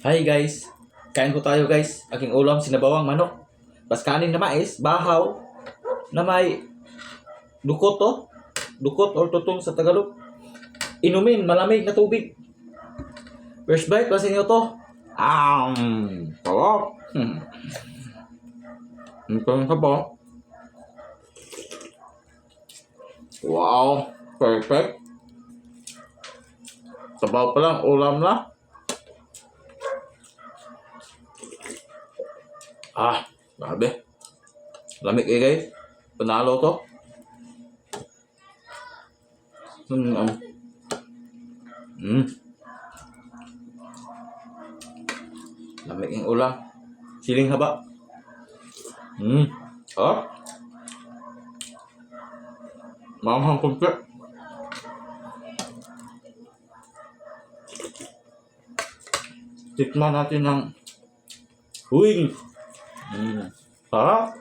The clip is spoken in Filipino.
Hi guys, kain ko tayo guys. Aking ulam, sinabawang manok. Pas kanin na mais, bahaw, na may dukot to. Dukot or tutong sa Tagalog. Inumin, malamig na tubig. First bite, pasin nyo to. Sarap. Ito yung sabaw. Wow, perfect. Sabaw pa lang, ulam na. Grabe. Lamig guys. Panalo to. Lamig yung ulam. Siling haba. Manghang kumplet. Tikman natin ng wings. Sarap.